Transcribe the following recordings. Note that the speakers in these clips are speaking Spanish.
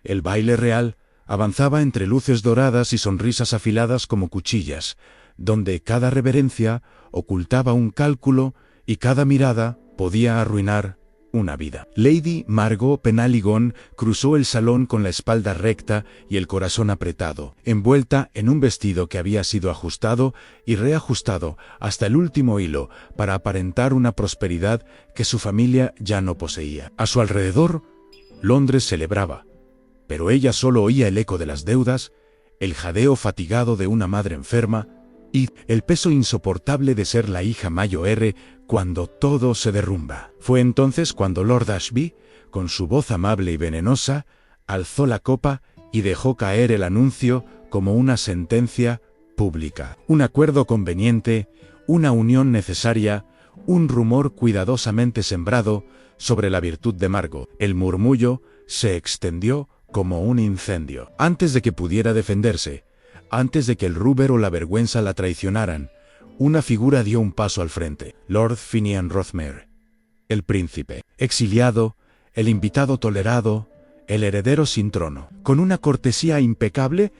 El baile real avanzaba entre luces doradas y sonrisas afiladas como cuchillas, donde cada reverencia ocultaba un cálculo y cada mirada podía arruinar una vida. Lady Margot Penalligon cruzó el salón con la espalda recta y el corazón apretado, envuelta en un vestido que había sido ajustado y reajustado hasta el último hilo para aparentar una prosperidad que su familia ya no poseía. A su alrededor, Londres celebraba, pero ella solo oía el eco de las deudas, el jadeo fatigado de una madre enferma y el peso insoportable de ser la hija mayor cuando todo se derrumba. Fue entonces cuando Lord Ashby, con su voz amable y venenosa, alzó la copa y dejó caer el anuncio como una sentencia pública. Un acuerdo conveniente, una unión necesaria, un rumor cuidadosamente sembrado sobre la virtud de Margot. El murmullo se extendió como un incendio. Antes de que pudiera defenderse, antes de que el rubor o la vergüenza la traicionaran, una figura dio un paso al frente. Lord Finian Rothmere, el príncipe, exiliado, el invitado tolerado, el heredero sin trono. Con una cortesía impecable,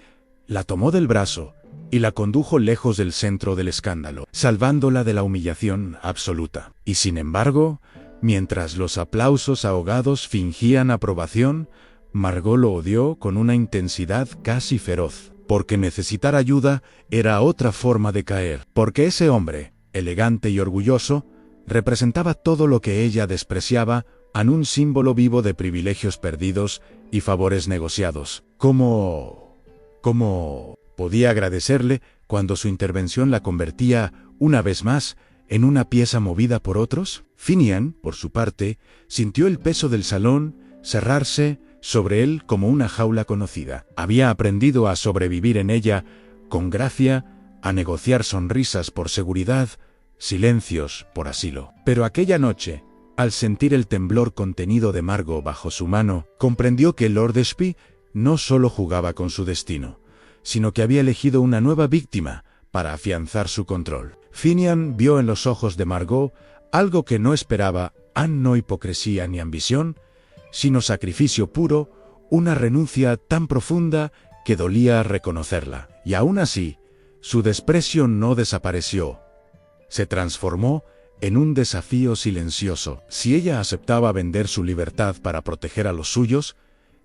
la tomó del brazo y la condujo lejos del centro del escándalo, salvándola de la humillación absoluta. Y sin embargo, mientras los aplausos ahogados fingían aprobación, Margot lo odió con una intensidad casi feroz. Porque necesitar ayuda era otra forma de caer. Porque ese hombre, elegante y orgulloso, representaba todo lo que ella despreciaba en un símbolo vivo de privilegios perdidos y favores negociados. ¿Cómo podía agradecerle cuando su intervención la convertía, una vez más, en una pieza movida por otros? Finian, por su parte, sintió el peso del salón cerrarse sobre él como una jaula conocida. Había aprendido a sobrevivir en ella con gracia, a negociar sonrisas por seguridad, silencios por asilo. Pero aquella noche, al sentir el temblor contenido de Margot bajo su mano, comprendió que Lord Ashby no solo jugaba con su destino, sino que había elegido una nueva víctima para afianzar su control. Finian vio en los ojos de Margot algo que no esperaba, no hipocresía ni ambición, sino sacrificio puro, una renuncia tan profunda que dolía reconocerla. Y aún así, su desprecio no desapareció. Se transformó en un desafío silencioso. Si ella aceptaba vender su libertad para proteger a los suyos,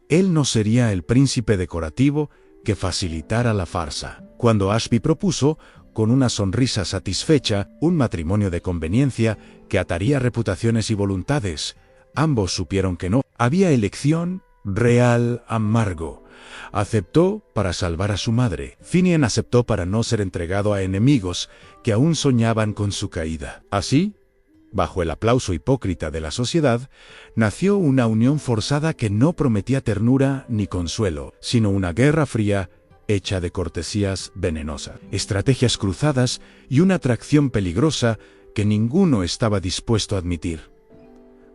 él no sería el príncipe decorativo que facilitara la farsa. Cuando Ashby propuso, con una sonrisa satisfecha, un matrimonio de conveniencia que ataría reputaciones y voluntades, ambos supieron que no había elección real a Margot. Aceptó para salvar a su madre. Finian aceptó para no ser entregado a enemigos que aún soñaban con su caída. Así, bajo el aplauso hipócrita de la sociedad, nació una unión forzada que no prometía ternura ni consuelo, sino una guerra fría hecha de cortesías venenosas, estrategias cruzadas y una atracción peligrosa que ninguno estaba dispuesto a admitir.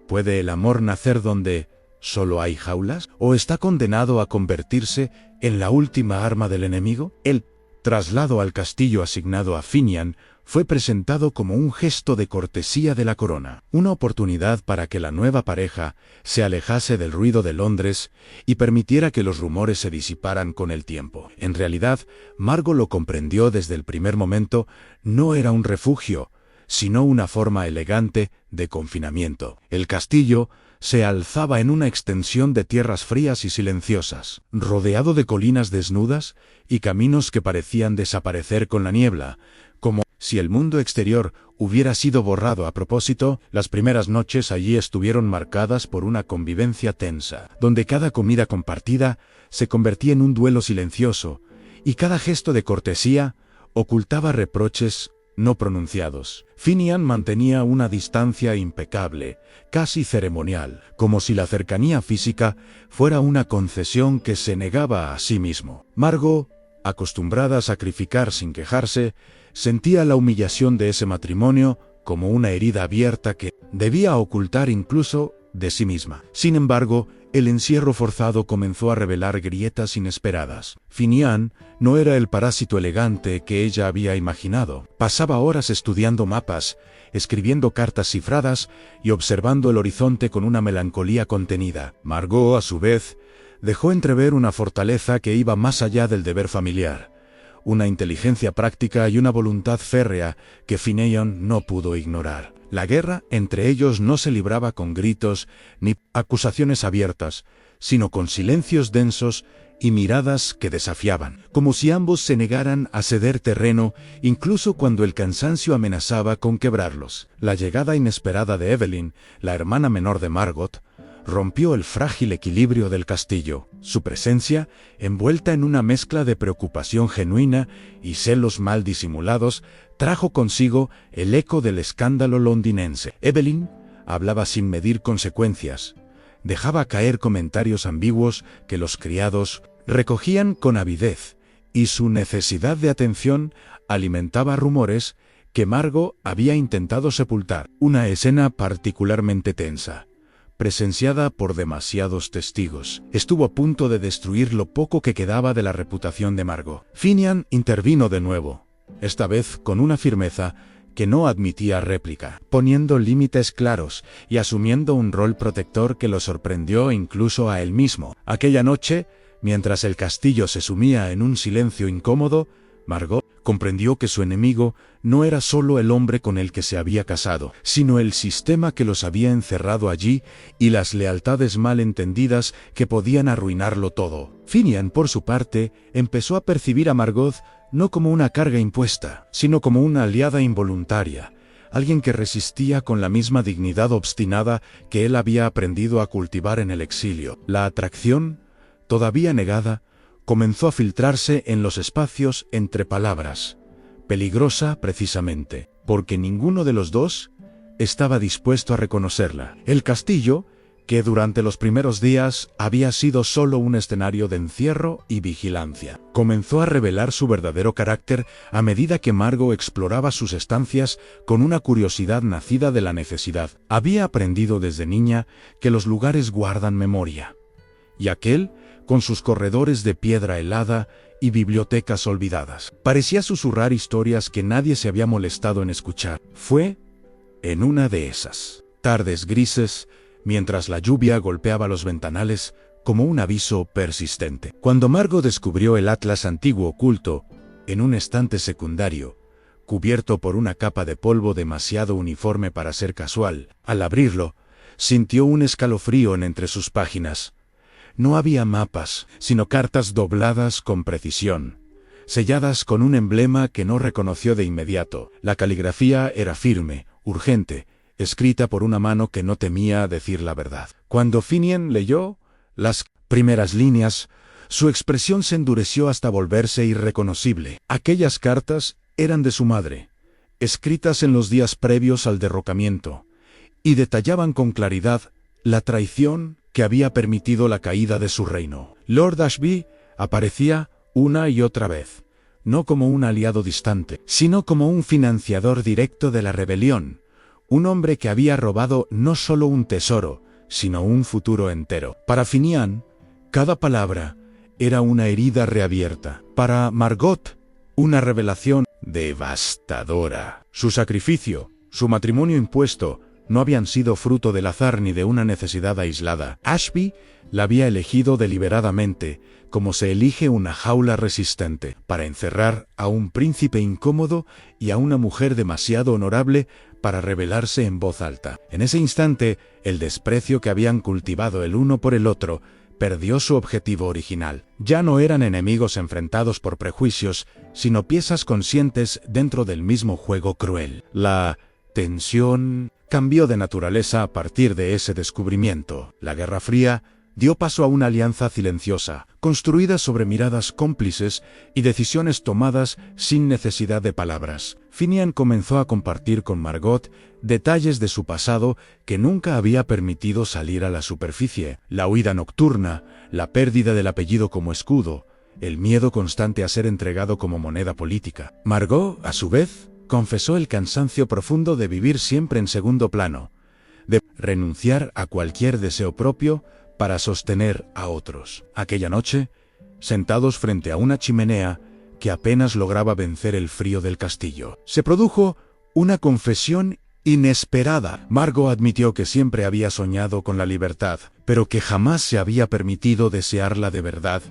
¿Puede el amor nacer donde solo hay jaulas? ¿O está condenado a convertirse en la última arma del enemigo? El traslado al castillo asignado a Finian fue presentado como un gesto de cortesía de la corona, una oportunidad para que la nueva pareja se alejase del ruido de Londres y permitiera que los rumores se disiparan con el tiempo. En realidad, Margot lo comprendió desde el primer momento, no era un refugio, sino una forma elegante de confinamiento. El castillo se alzaba en una extensión de tierras frías y silenciosas, rodeado de colinas desnudas y caminos que parecían desaparecer con la niebla, como si el mundo exterior hubiera sido borrado a propósito. Las primeras noches allí estuvieron marcadas por una convivencia tensa, donde cada comida compartida se convertía en un duelo silencioso, y cada gesto de cortesía ocultaba reproches no pronunciados. Finian mantenía una distancia impecable, casi ceremonial, como si la cercanía física fuera una concesión que se negaba a sí mismo. Margot, acostumbrada a sacrificar sin quejarse, sentía la humillación de ese matrimonio como una herida abierta que debía ocultar incluso de sí misma. Sin embargo, el encierro forzado comenzó a revelar grietas inesperadas. Finian no era el parásito elegante que ella había imaginado. Pasaba horas estudiando mapas, escribiendo cartas cifradas y observando el horizonte con una melancolía contenida. Margot, a su vez, dejó entrever una fortaleza que iba más allá del deber familiar, una inteligencia práctica y una voluntad férrea que Finian no pudo ignorar. La guerra entre ellos no se libraba con gritos ni acusaciones abiertas, sino con silencios densos y miradas que desafiaban, como si ambos se negaran a ceder terreno incluso cuando el cansancio amenazaba con quebrarlos. La llegada inesperada de Evelyn, la hermana menor de Margot, rompió el frágil equilibrio del castillo. Su presencia, envuelta en una mezcla de preocupación genuina y celos mal disimulados, trajo consigo el eco del escándalo londinense. Evelyn hablaba sin medir consecuencias, dejaba caer comentarios ambiguos que los criados recogían con avidez, y su necesidad de atención alimentaba rumores que Margot había intentado sepultar. Una escena particularmente tensa, presenciada por demasiados testigos, estuvo a punto de destruir lo poco que quedaba de la reputación de Margot. Finian intervino de nuevo, esta vez con una firmeza que no admitía réplica, poniendo límites claros y asumiendo un rol protector que lo sorprendió incluso a él mismo. Aquella noche, mientras el castillo se sumía en un silencio incómodo, Margot comprendió que su enemigo no era solo el hombre con el que se había casado, sino el sistema que los había encerrado allí y las lealtades mal entendidas que podían arruinarlo todo. Finian, por su parte, empezó a percibir a Margot no como una carga impuesta, sino como una aliada involuntaria, alguien que resistía con la misma dignidad obstinada que él había aprendido a cultivar en el exilio. La atracción, todavía negada, comenzó a filtrarse en los espacios entre palabras, peligrosa precisamente, porque ninguno de los dos estaba dispuesto a reconocerla. El castillo, que durante los primeros días había sido solo un escenario de encierro y vigilancia, comenzó a revelar su verdadero carácter a medida que Margot exploraba sus estancias con una curiosidad nacida de la necesidad. Había aprendido desde niña que los lugares guardan memoria, y aquel, con sus corredores de piedra helada y bibliotecas olvidadas, parecía susurrar historias que nadie se había molestado en escuchar. Fue en una de esas tardes grises, mientras la lluvia golpeaba los ventanales como un aviso persistente, cuando Margot descubrió el atlas antiguo oculto en un estante secundario, cubierto por una capa de polvo demasiado uniforme para ser casual. Al abrirlo, sintió un escalofrío entre sus páginas. No había mapas, sino cartas dobladas con precisión, selladas con un emblema que no reconoció de inmediato. La caligrafía era firme, urgente, escrita por una mano que no temía decir la verdad. Cuando Finian leyó las primeras líneas, su expresión se endureció hasta volverse irreconocible. Aquellas cartas eran de su madre, escritas en los días previos al derrocamiento, y detallaban con claridad la traición que había permitido la caída de su reino. Lord Ashby aparecía una y otra vez, no como un aliado distante, sino como un financiador directo de la rebelión, un hombre que había robado no solo un tesoro, sino un futuro entero. Para Finian, cada palabra era una herida reabierta. Para Margot, una revelación devastadora. Su sacrificio, su matrimonio impuesto, no habían sido fruto del azar ni de una necesidad aislada. Ashby la había elegido deliberadamente, como se elige una jaula resistente, para encerrar a un príncipe incómodo y a una mujer demasiado honorable para rebelarse en voz alta. En ese instante, el desprecio que habían cultivado el uno por el otro perdió su objetivo original. Ya no eran enemigos enfrentados por prejuicios, sino piezas conscientes dentro del mismo juego cruel. La tensión cambió de naturaleza a partir de ese descubrimiento. La Guerra Fría dio paso a una alianza silenciosa, construida sobre miradas cómplices y decisiones tomadas sin necesidad de palabras. Finian comenzó a compartir con Margot detalles de su pasado que nunca había permitido salir a la superficie: la huida nocturna, la pérdida del apellido como escudo, el miedo constante a ser entregado como moneda política. Margot, a su vez, confesó el cansancio profundo de vivir siempre en segundo plano, de renunciar a cualquier deseo propio para sostener a otros. Aquella noche, sentados frente a una chimenea que apenas lograba vencer el frío del castillo, se produjo una confesión inesperada. Margot admitió que siempre había soñado con la libertad, pero que jamás se había permitido desearla de verdad,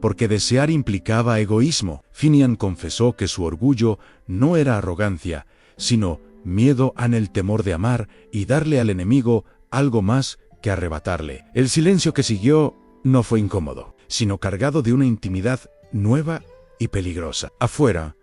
porque desear implicaba egoísmo. Finian confesó que su orgullo no era arrogancia, sino miedo ante el temor de amar y darle al enemigo algo más que arrebatarle. El silencio que siguió no fue incómodo, sino cargado de una intimidad nueva y peligrosa. Afuera,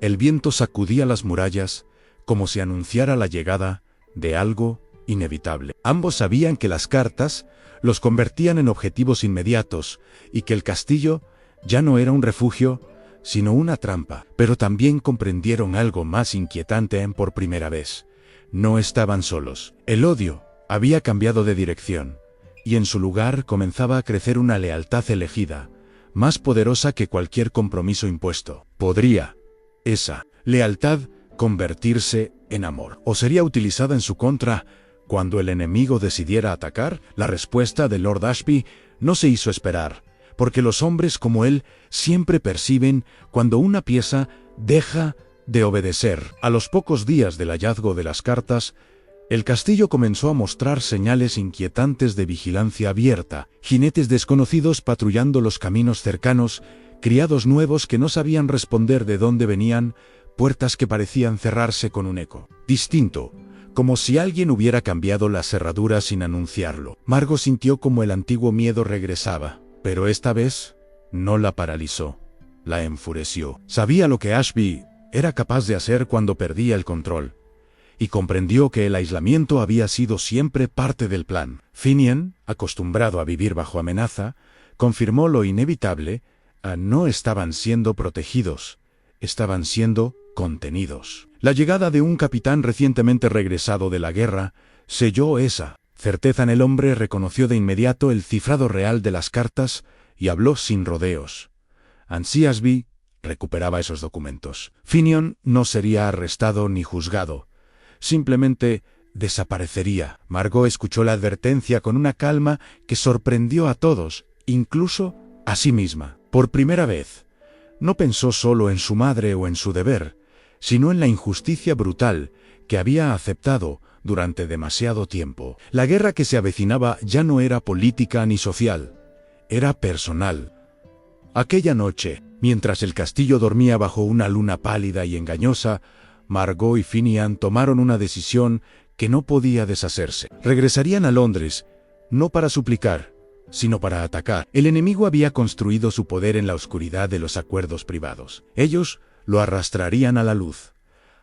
el viento sacudía las murallas como si anunciara la llegada de algo inevitable. Ambos sabían que las cartas los convertían en objetivos inmediatos y que el castillo ya no era un refugio, sino una trampa. Pero también comprendieron algo más inquietante por primera vez. No estaban solos. El odio había cambiado de dirección, y en su lugar comenzaba a crecer una lealtad elegida, más poderosa que cualquier compromiso impuesto. ¿Podría esa lealtad convertirse en amor? ¿O sería utilizada en su contra cuando el enemigo decidiera atacar? La respuesta de Lord Ashby no se hizo esperar, porque los hombres como él siempre perciben cuando una pieza deja de obedecer. A los pocos días del hallazgo de las cartas, el castillo comenzó a mostrar señales inquietantes de vigilancia abierta, jinetes desconocidos patrullando los caminos cercanos, criados nuevos que no sabían responder de dónde venían, puertas que parecían cerrarse con un eco distinto, como si alguien hubiera cambiado la cerradura sin anunciarlo. Margot sintió como el antiguo miedo regresaba, pero esta vez no la paralizó, la enfureció. Sabía lo que Ashby era capaz de hacer cuando perdía el control, y comprendió que el aislamiento había sido siempre parte del plan. Finian, acostumbrado a vivir bajo amenaza, confirmó lo inevitable: no estaban siendo protegidos, estaban siendo contenidos. La llegada de un capitán recientemente regresado de la guerra selló esa certeza en el hombre. Reconoció de inmediato el cifrado real de las cartas y habló sin rodeos. Ansí Ashby recuperaba esos documentos. Finian no sería arrestado ni juzgado, simplemente desaparecería. Margot escuchó la advertencia con una calma que sorprendió a todos, incluso a sí misma. Por primera vez, no pensó solo en su madre o en su deber, sino en la injusticia brutal que había aceptado durante demasiado tiempo. La guerra que se avecinaba ya no era política ni social, era personal. Aquella noche, mientras el castillo dormía bajo una luna pálida y engañosa, Margot y Finian tomaron una decisión que no podía deshacerse. Regresarían a Londres, no para suplicar, sino para atacar. El enemigo había construido su poder en la oscuridad de los acuerdos privados. Ellos lo arrastrarían a la luz,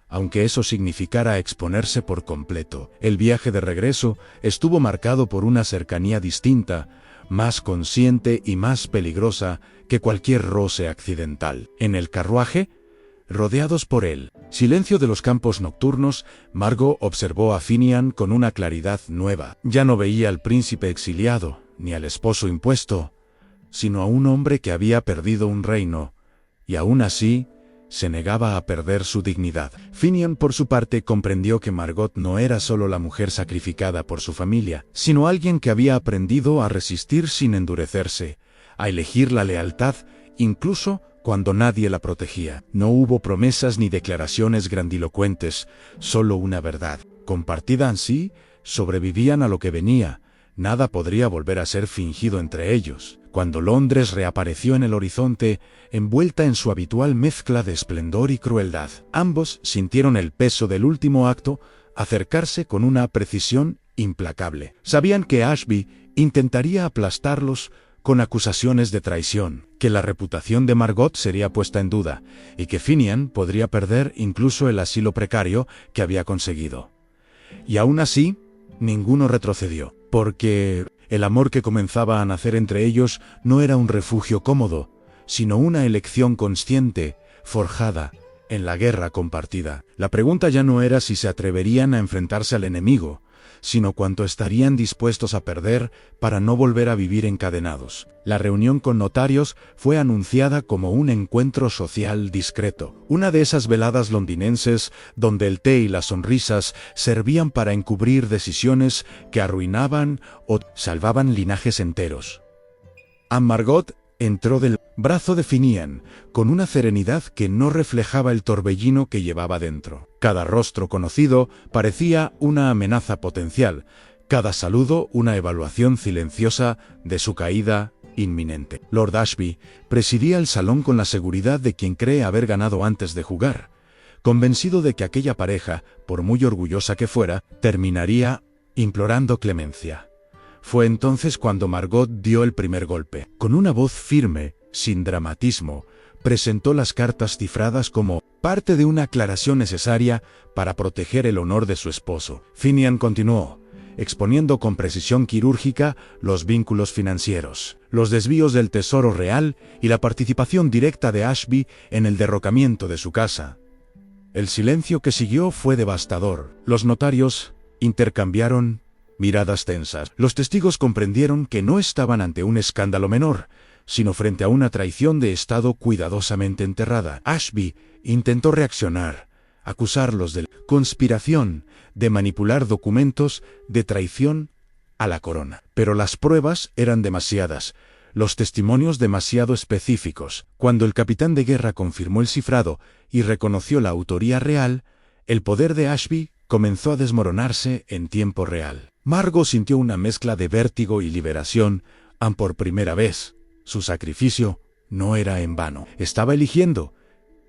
aunque eso significara exponerse por completo. El viaje de regreso estuvo marcado por una cercanía distinta, más consciente y más peligrosa que cualquier roce accidental. En el carruaje, rodeados por el silencio de los campos nocturnos, Margot observó a Finian con una claridad nueva. Ya no veía al príncipe exiliado, ni al esposo impuesto, sino a un hombre que había perdido un reino, y aún así se negaba a perder su dignidad. Finian, por su parte, comprendió que Margot no era solo la mujer sacrificada por su familia, sino alguien que había aprendido a resistir sin endurecerse, a elegir la lealtad, incluso cuando nadie la protegía. No hubo promesas ni declaraciones grandilocuentes, solo una verdad compartida. Así, sobrevivían a lo que venía. Nada podría volver a ser fingido entre ellos. Cuando Londres reapareció en el horizonte, envuelta en su habitual mezcla de esplendor y crueldad, ambos sintieron el peso del último acto acercarse con una precisión implacable. Sabían que Ashby intentaría aplastarlos con acusaciones de traición, que la reputación de Margot sería puesta en duda, y que Finian podría perder incluso el asilo precario que había conseguido. Y aún así, ninguno retrocedió, porque el amor que comenzaba a nacer entre ellos no era un refugio cómodo, sino una elección consciente, forjada en la guerra compartida. La pregunta ya no era si se atreverían a enfrentarse al enemigo, sino cuánto estarían dispuestos a perder para no volver a vivir encadenados. La reunión con notarios fue anunciada como un encuentro social discreto, una de esas veladas londinenses donde el té y las sonrisas servían para encubrir decisiones que arruinaban o salvaban linajes enteros. Margot entró del brazo de Finian, con una serenidad que no reflejaba el torbellino que llevaba dentro. Cada rostro conocido parecía una amenaza potencial, cada saludo una evaluación silenciosa de su caída inminente. Lord Ashby presidía el salón con la seguridad de quien cree haber ganado antes de jugar, convencido de que aquella pareja, por muy orgullosa que fuera, terminaría implorando clemencia. Fue entonces cuando Margot dio el primer golpe. Con una voz firme, sin dramatismo, presentó las cartas cifradas como parte de una aclaración necesaria para proteger el honor de su esposo. Finian continuó, exponiendo con precisión quirúrgica los vínculos financieros, los desvíos del tesoro real y la participación directa de Ashby en el derrocamiento de su casa. El silencio que siguió fue devastador. Los notarios intercambiaron miradas tensas. Los testigos comprendieron que no estaban ante un escándalo menor, sino frente a una traición de Estado cuidadosamente enterrada. Ashby intentó reaccionar, acusarlos de conspiración, de manipular documentos, de traición a la corona. Pero las pruebas eran demasiadas, los testimonios demasiado específicos. Cuando el capitán de guerra confirmó el cifrado y reconoció la autoría real, el poder de Ashby comenzó a desmoronarse en tiempo real. Margot sintió una mezcla de vértigo y liberación, por primera vez. Su sacrificio no era en vano. Estaba eligiendo,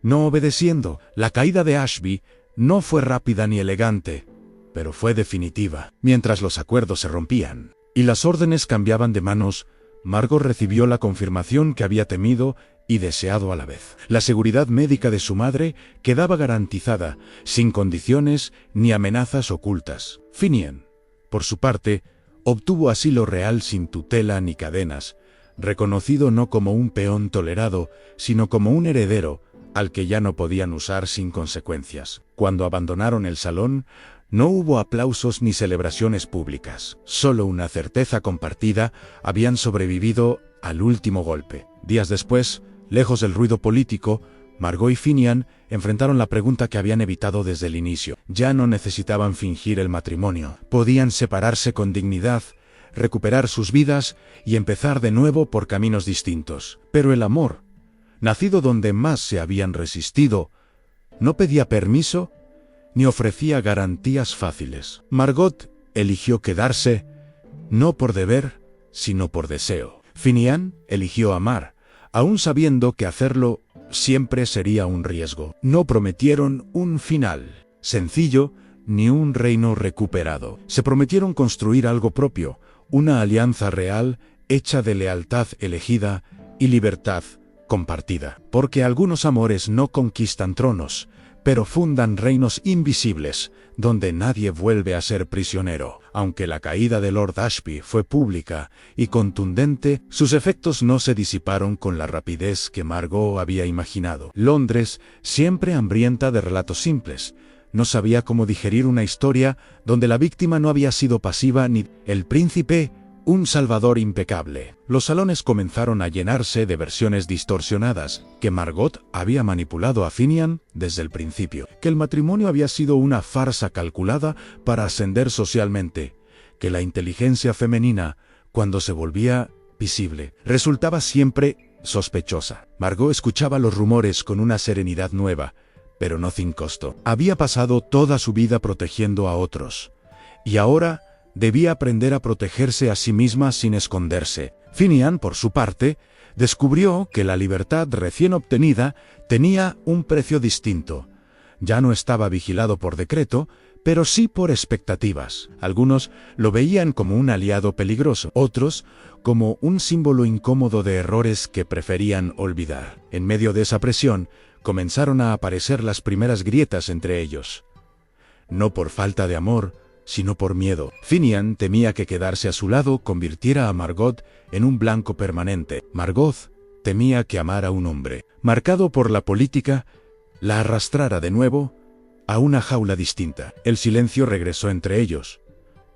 no obedeciendo. La caída de Ashby no fue rápida ni elegante, pero fue definitiva. Mientras los acuerdos se rompían y las órdenes cambiaban de manos, Margot recibió la confirmación que había temido y deseado a la vez. La seguridad médica de su madre quedaba garantizada, sin condiciones ni amenazas ocultas. Finian, por su parte, obtuvo asilo real sin tutela ni cadenas, reconocido no como un peón tolerado, sino como un heredero al que ya no podían usar sin consecuencias. Cuando abandonaron el salón, no hubo aplausos ni celebraciones públicas. Solo una certeza compartida: habían sobrevivido al último golpe. Días después, lejos del ruido político, Margot y Finian enfrentaron la pregunta que habían evitado desde el inicio. Ya no necesitaban fingir el matrimonio. Podían separarse con dignidad, recuperar sus vidas y empezar de nuevo por caminos distintos. Pero el amor, nacido donde más se habían resistido, no pedía permiso ni ofrecía garantías fáciles. Margot eligió quedarse, no por deber, sino por deseo. Finian eligió amar, aún sabiendo que hacerlo siempre sería un riesgo. No prometieron un final sencillo ni un reino recuperado. Se prometieron construir algo propio, una alianza real hecha de lealtad elegida y libertad compartida. Porque algunos amores no conquistan tronos, pero fundan reinos invisibles, donde nadie vuelve a ser prisionero. Aunque la caída de Lord Ashby fue pública y contundente, sus efectos no se disiparon con la rapidez que Margot había imaginado. Londres, siempre hambrienta de relatos simples, no sabía cómo digerir una historia donde la víctima no había sido pasiva ni el príncipe, un salvador impecable. Los salones comenzaron a llenarse de versiones distorsionadas, que Margot había manipulado a Finian desde el principio, que el matrimonio había sido una farsa calculada para ascender socialmente, que la inteligencia femenina, cuando se volvía visible, resultaba siempre sospechosa. Margot escuchaba los rumores con una serenidad nueva, pero no sin costo. Había pasado toda su vida protegiendo a otros, y ahora debía aprender a protegerse a sí misma sin esconderse. Finian, por su parte, descubrió que la libertad recién obtenida tenía un precio distinto. Ya no estaba vigilado por decreto, pero sí por expectativas. Algunos lo veían como un aliado peligroso, otros como un símbolo incómodo de errores que preferían olvidar. En medio de esa presión, comenzaron a aparecer las primeras grietas entre ellos. No por falta de amor, sino por miedo. Finian temía que quedarse a su lado convirtiera a Margot en un blanco permanente. Margot temía que amar a un hombre, marcado por la política, la arrastrara de nuevo a una jaula distinta. El silencio regresó entre ellos,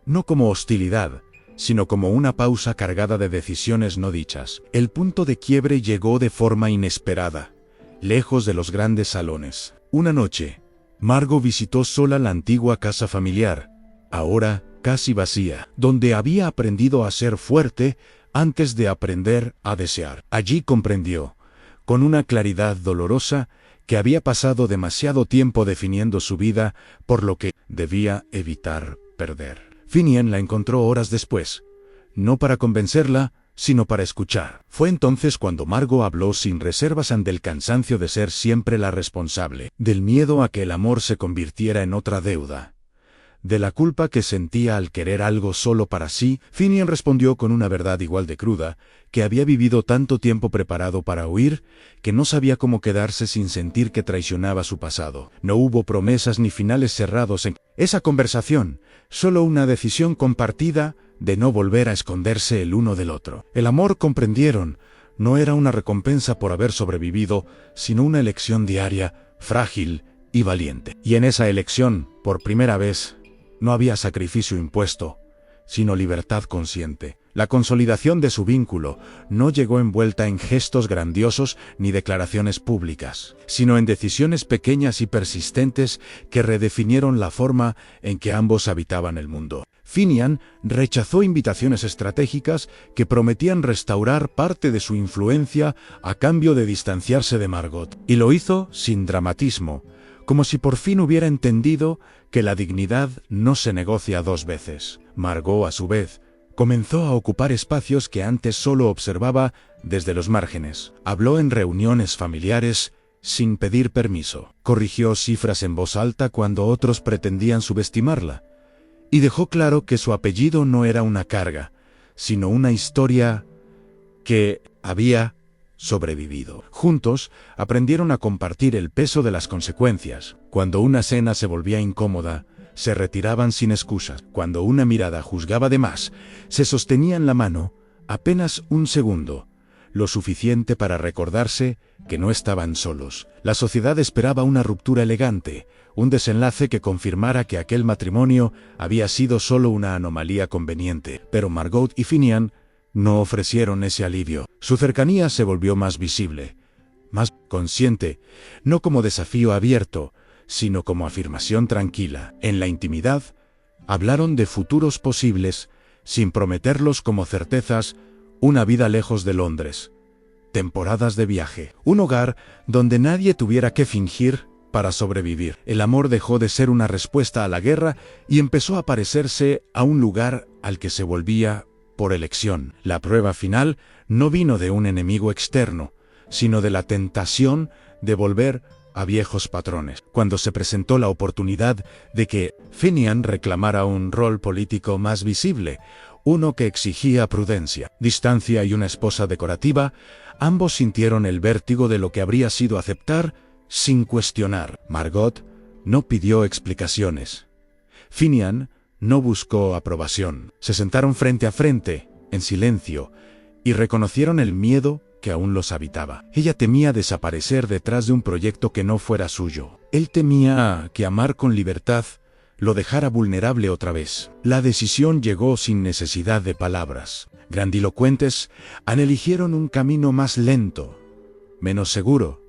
no como hostilidad, sino como una pausa cargada de decisiones no dichas. El punto de quiebre llegó de forma inesperada, lejos de los grandes salones. Una noche, Margot visitó sola la antigua casa familiar, ahora casi vacía, donde había aprendido a ser fuerte antes de aprender a desear. Allí comprendió con una claridad dolorosa que había pasado demasiado tiempo definiendo su vida, por lo que debía evitar perder. Finian la encontró horas después, no para convencerla, sino para escuchar. Fue entonces cuando Margot habló sin reservas ante el cansancio de ser siempre la responsable, del miedo a que el amor se convirtiera en otra deuda, de la culpa que sentía al querer algo solo para sí. Finian respondió con una verdad igual de cruda, que había vivido tanto tiempo preparado para huir, que no sabía cómo quedarse sin sentir que traicionaba su pasado. No hubo promesas ni finales cerrados en esa conversación, solo una decisión compartida de no volver a esconderse el uno del otro. El amor, comprendieron, no era una recompensa por haber sobrevivido, sino una elección diaria, frágil y valiente. Y en esa elección, por primera vez, no había sacrificio impuesto, sino libertad consciente. La consolidación de su vínculo no llegó envuelta en gestos grandiosos ni declaraciones públicas, sino en decisiones pequeñas y persistentes que redefinieron la forma en que ambos habitaban el mundo. Finian rechazó invitaciones estratégicas que prometían restaurar parte de su influencia a cambio de distanciarse de Margot, y lo hizo sin dramatismo, como si por fin hubiera entendido que la dignidad no se negocia dos veces. Margot, a su vez, comenzó a ocupar espacios que antes solo observaba desde los márgenes. Habló en reuniones familiares sin pedir permiso. Corrigió cifras en voz alta cuando otros pretendían subestimarla. Y dejó claro que su apellido no era una carga, sino una historia que había sobrevivido. Juntos, aprendieron a compartir el peso de las consecuencias. Cuando una cena se volvía incómoda, se retiraban sin excusas. Cuando una mirada juzgaba de más, se sostenían la mano apenas un segundo, lo suficiente para recordarse que no estaban solos. La sociedad esperaba una ruptura elegante, un desenlace que confirmara que aquel matrimonio había sido solo una anomalía conveniente. Pero Margot y Finian no ofrecieron ese alivio. Su cercanía se volvió más visible, más consciente, no como desafío abierto, sino como afirmación tranquila. En la intimidad, hablaron de futuros posibles, sin prometerlos como certezas, una vida lejos de Londres, temporadas de viaje, un hogar donde nadie tuviera que fingir para sobrevivir. El amor dejó de ser una respuesta a la guerra y empezó a parecerse a un lugar al que se volvía por elección. La prueba final no vino de un enemigo externo, sino de la tentación de volver a viejos patrones. Cuando se presentó la oportunidad de que Finian reclamara un rol político más visible, uno que exigía prudencia, distancia y una esposa decorativa, ambos sintieron el vértigo de lo que habría sido aceptar sin cuestionar. Margot no pidió explicaciones. Finian no buscó aprobación. Se sentaron frente a frente, en silencio, y reconocieron el miedo que aún los habitaba. Ella temía desaparecer detrás de un proyecto que no fuera suyo. Él temía que amar con libertad lo dejara vulnerable otra vez. La decisión llegó sin necesidad de palabras. Grandilocuentes, eligieron un camino más lento, menos seguro,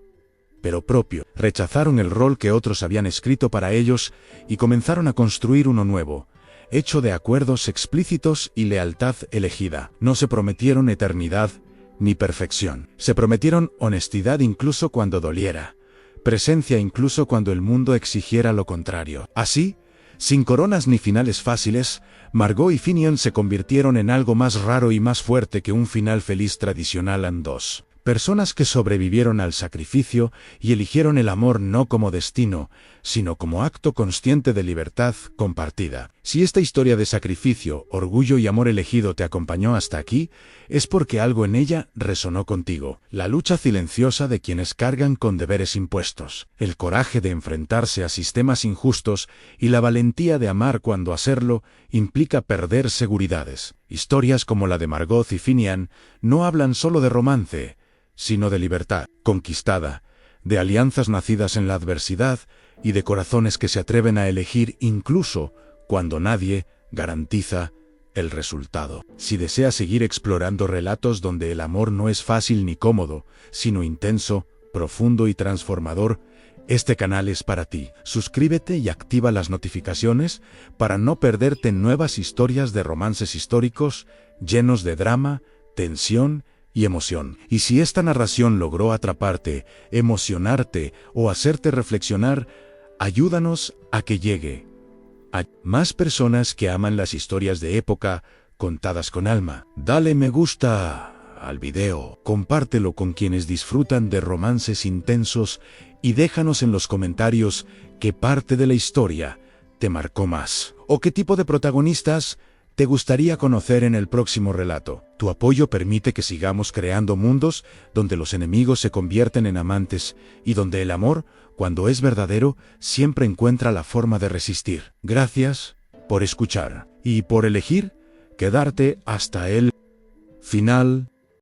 pero propio. Rechazaron el rol que otros habían escrito para ellos y comenzaron a construir uno nuevo, hecho de acuerdos explícitos y lealtad elegida. No se prometieron eternidad ni perfección. Se prometieron honestidad incluso cuando doliera, presencia incluso cuando el mundo exigiera lo contrario. Así, sin coronas ni finales fáciles, Margot y Finian se convirtieron en algo más raro y más fuerte que un final feliz tradicional en dos. Personas que sobrevivieron al sacrificio y eligieron el amor no como destino, sino como acto consciente de libertad compartida. Si esta historia de sacrificio, orgullo y amor elegido te acompañó hasta aquí, es porque algo en ella resonó contigo. La lucha silenciosa de quienes cargan con deberes impuestos, el coraje de enfrentarse a sistemas injustos y la valentía de amar cuando hacerlo implica perder seguridades. Historias como la de Margot y Finian no hablan solo de romance, sino de libertad conquistada, de alianzas nacidas en la adversidad y de corazones que se atreven a elegir incluso cuando nadie garantiza el resultado. Si deseas seguir explorando relatos donde el amor no es fácil ni cómodo, sino intenso, profundo y transformador, este canal es para ti. Suscríbete y activa las notificaciones para no perderte nuevas historias de romances históricos llenos de drama, tensión y emoción. Y si esta narración logró atraparte, emocionarte o hacerte reflexionar, ayúdanos a que llegue a más personas que aman las historias de época contadas con alma. Dale me gusta al video, compártelo con quienes disfrutan de romances intensos y déjanos en los comentarios qué parte de la historia te marcó más o qué tipo de protagonistas te gustaría conocer en el próximo relato. Tu apoyo permite que sigamos creando mundos donde los enemigos se convierten en amantes y donde el amor, cuando es verdadero, siempre encuentra la forma de resistir. Gracias por escuchar y por elegir quedarte hasta el final